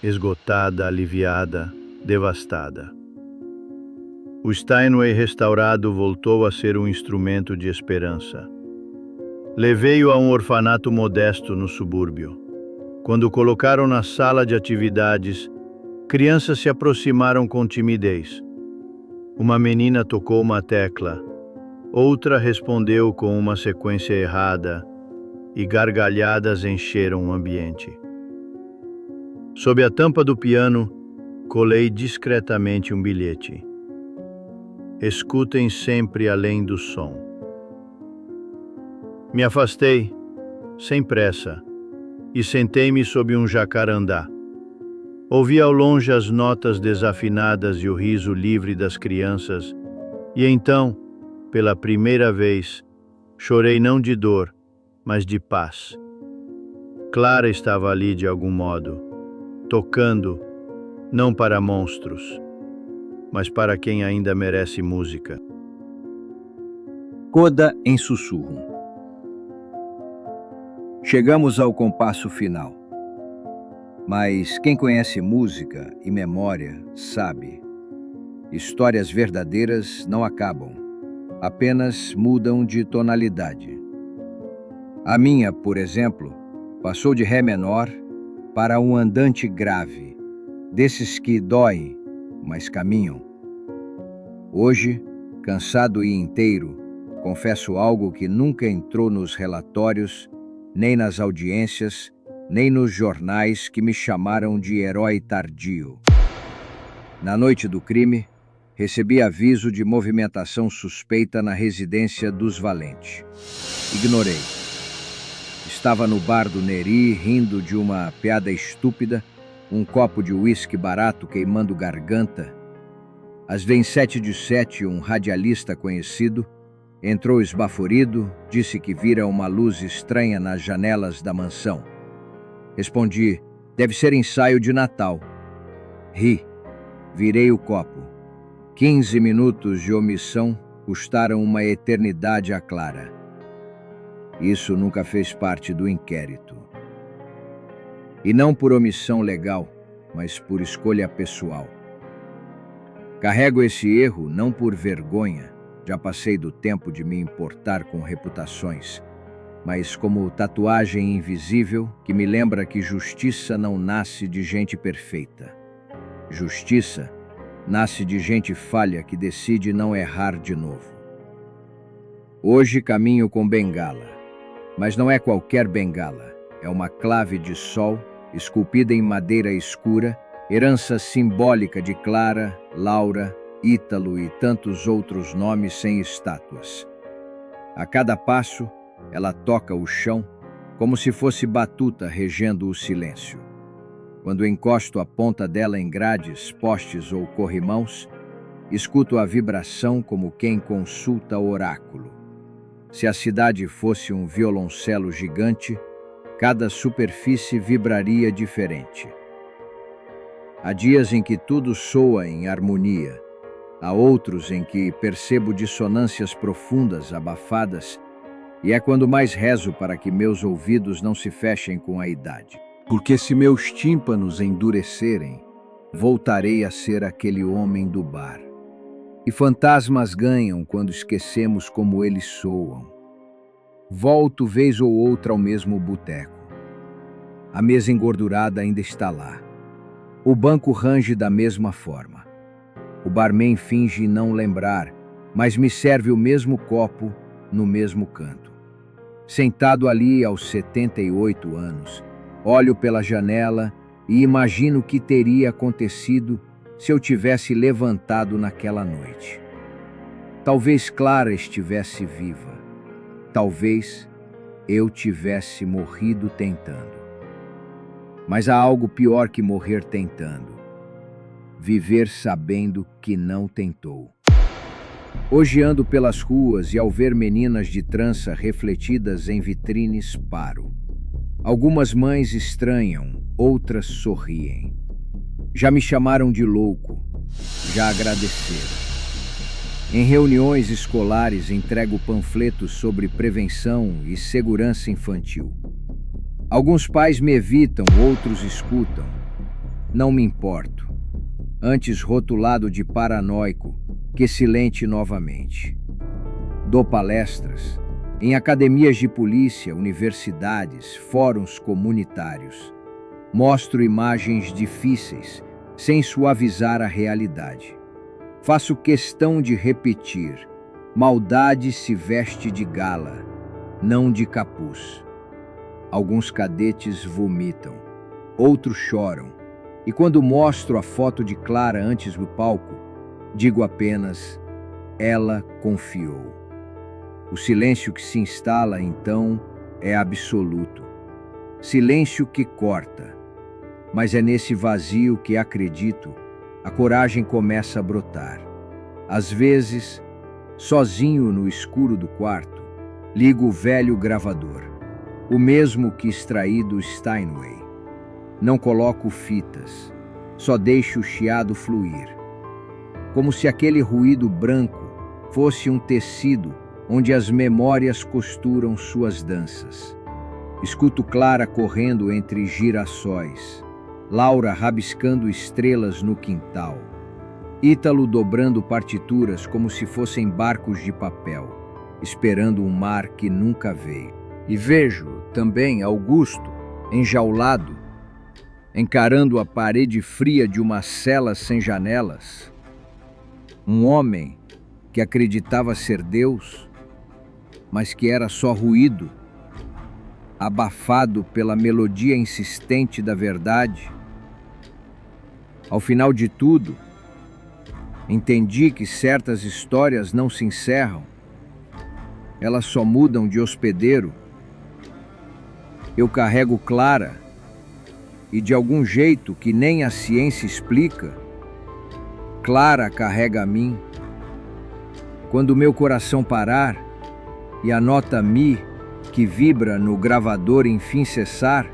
esgotada, aliviada, devastada. O Steinway restaurado voltou a ser um instrumento de esperança. Levei-o a um orfanato modesto no subúrbio. Quando o colocaram na sala de atividades, crianças se aproximaram com timidez. Uma menina tocou uma tecla, outra respondeu com uma sequência errada e gargalhadas encheram o ambiente. Sob a tampa do piano, colei discretamente um bilhete. Escutem sempre além do som. Me afastei, sem pressa, e sentei-me sob um jacarandá. Ouvi ao longe as notas desafinadas e o riso livre das crianças, e então, pela primeira vez, chorei não de dor, mas de paz. Clara estava ali de algum modo, tocando, não para monstros, mas para quem ainda merece música. Coda em sussurro. Chegamos ao compasso final. Mas quem conhece música e memória sabe. Histórias verdadeiras não acabam, apenas mudam de tonalidade. A minha, por exemplo, passou de ré menor para um andante grave, desses que doem, mas caminham. Hoje, cansado e inteiro, confesso algo que nunca entrou nos relatórios, nem nas audiências, nem nos jornais que me chamaram de herói tardio. Na noite do crime, recebi aviso de movimentação suspeita na residência dos Valente. Ignorei. Estava no bar do Neri, rindo de uma piada estúpida, um copo de uísque barato queimando garganta. Às 7:07, um radialista conhecido entrou esbaforido, disse que vira uma luz estranha nas janelas da mansão. Respondi, deve ser ensaio de Natal. Ri, virei o copo. 15 minutos de omissão custaram uma eternidade a Clara. Isso nunca fez parte do inquérito. E não por omissão legal, mas por escolha pessoal. Carrego esse erro não por vergonha, já passei do tempo de me importar com reputações, mas como tatuagem invisível que me lembra que justiça não nasce de gente perfeita. Justiça nasce de gente falha que decide não errar de novo. Hoje caminho com bengala, mas não é qualquer bengala. É uma clave de sol, esculpida em madeira escura, herança simbólica de Clara, Laura, Ítalo e tantos outros nomes sem estátuas. A cada passo, ela toca o chão, como se fosse batuta regendo o silêncio. Quando encosto a ponta dela em grades, postes ou corrimãos, escuto a vibração como quem consulta oráculo. Se a cidade fosse um violoncelo gigante, cada superfície vibraria diferente. Há dias em que tudo soa em harmonia, há outros em que percebo dissonâncias profundas, abafadas, e é quando mais rezo para que meus ouvidos não se fechem com a idade. Porque se meus tímpanos endurecerem, voltarei a ser aquele homem do bar. E fantasmas ganham quando esquecemos como eles soam. Volto vez ou outra ao mesmo boteco. A mesa engordurada ainda está lá. O banco range da mesma forma. O barman finge não lembrar, mas me serve o mesmo copo no mesmo canto. Sentado ali aos 78 anos, olho pela janela e imagino o que teria acontecido se eu tivesse levantado naquela noite. Talvez Clara estivesse viva. Talvez eu tivesse morrido tentando. Mas há algo pior que morrer tentando: viver sabendo que não tentou. Hoje ando pelas ruas e ao ver meninas de trança refletidas em vitrines paro. Algumas mães estranham, outras sorriem. Já me chamaram de louco, já agradeceram. Em reuniões escolares entrego panfletos sobre prevenção e segurança infantil. Alguns pais me evitam, outros escutam. Não me importo. Antes rotulado de paranoico que silente novamente. Dou palestras em academias de polícia, universidades, fóruns comunitários. Mostro imagens difíceis, sem suavizar a realidade. Faço questão de repetir: maldade se veste de gala, não de capuz. Alguns cadetes vomitam, outros choram, e quando mostro a foto de Clara antes do palco, digo apenas: ela confiou. O silêncio que se instala, então, é absoluto. Silêncio que corta. Mas é nesse vazio que, acredito, a coragem começa a brotar. Às vezes, sozinho no escuro do quarto, ligo o velho gravador, o mesmo que extraí do Steinway. Não coloco fitas, só deixo o chiado fluir. Como se aquele ruído branco fosse um tecido onde as memórias costuram suas danças. Escuto Clara correndo entre girassóis, Laura rabiscando estrelas no quintal, Ítalo dobrando partituras como se fossem barcos de papel, esperando um mar que nunca veio. E vejo também Augusto, enjaulado, encarando a parede fria de uma cela sem janelas. Um homem que acreditava ser Deus, mas que era só ruído, abafado pela melodia insistente da verdade. Ao final de tudo, entendi que certas histórias não se encerram, elas só mudam de hospedeiro. Eu carrego Clara e, de algum jeito que nem a ciência explica, Clara carrega a mim. Quando meu coração parar e a nota Mi que vibra no gravador enfim cessar,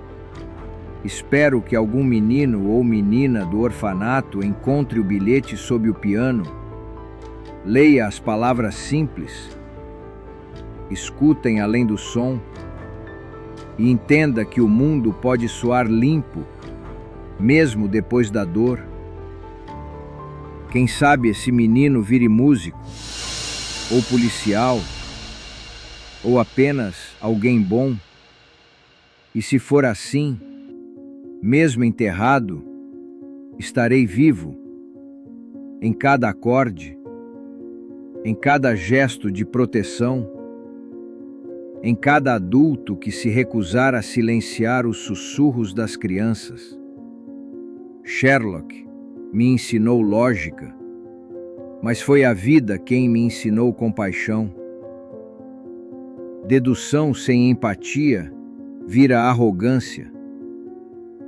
espero que algum menino ou menina do orfanato encontre o bilhete sob o piano, leia as palavras simples, escutem além do som e entenda que o mundo pode soar limpo, mesmo depois da dor. Quem sabe esse menino vire músico, ou policial, ou apenas alguém bom. E se for assim, mesmo enterrado, Estarei vivo em cada acorde, em cada gesto de proteção, em cada adulto que se recusar a silenciar os sussurros das crianças. Sherlock me ensinou lógica, mas foi a vida quem me ensinou compaixão. Dedução sem empatia vira arrogância.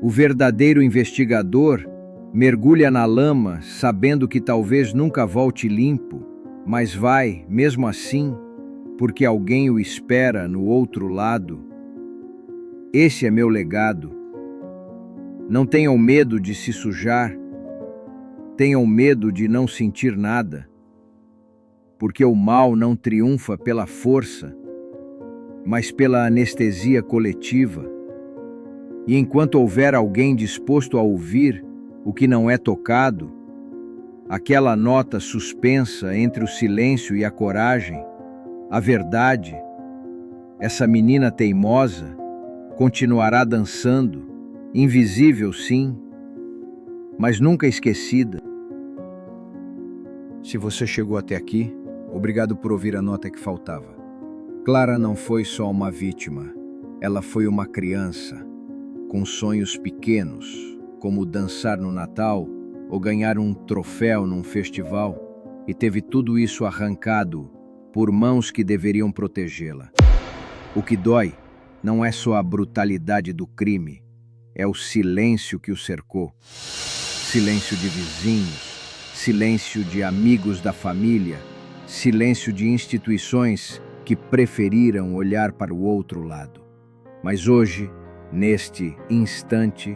O verdadeiro investigador mergulha na lama sabendo que talvez nunca volte limpo, mas vai, mesmo assim, porque alguém o espera no outro lado. Esse é meu legado. Não tenham medo de se sujar, tenham medo de não sentir nada, porque o mal não triunfa pela força, mas pela anestesia coletiva. E enquanto houver alguém disposto a ouvir o que não é tocado, aquela nota suspensa entre o silêncio e a coragem, a verdade, essa menina teimosa, continuará dançando, invisível sim, mas nunca esquecida. Se você chegou até aqui, obrigado por ouvir a nota que faltava. Clara não foi só uma vítima, ela foi uma criança, com sonhos pequenos, como dançar no Natal ou ganhar um troféu num festival, e teve tudo isso arrancado por mãos que deveriam protegê-la. O que dói não é só a brutalidade do crime, é o silêncio que o cercou. Silêncio de vizinhos, silêncio de amigos da família, silêncio de instituições que preferiram olhar para o outro lado. Mas hoje, neste instante,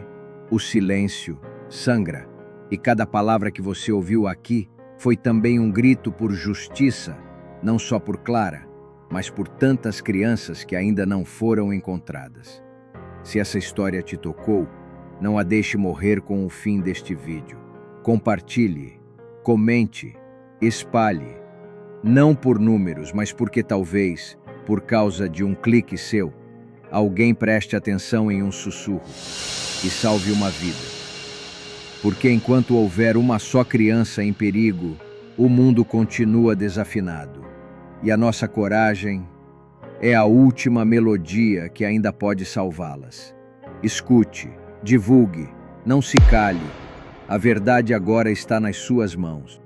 o silêncio sangra, e cada palavra que você ouviu aqui foi também um grito por justiça, não só por Clara, mas por tantas crianças que ainda não foram encontradas. Se essa história te tocou, não a deixe morrer com o fim deste vídeo. Compartilhe, comente, espalhe, não por números, mas porque talvez, por causa de um clique seu, alguém preste atenção em um sussurro e salve uma vida. Porque enquanto houver uma só criança em perigo, o mundo continua desafinado. E a nossa coragem é a última melodia que ainda pode salvá-las. Escute, divulgue, não se cale. A verdade agora está nas suas mãos.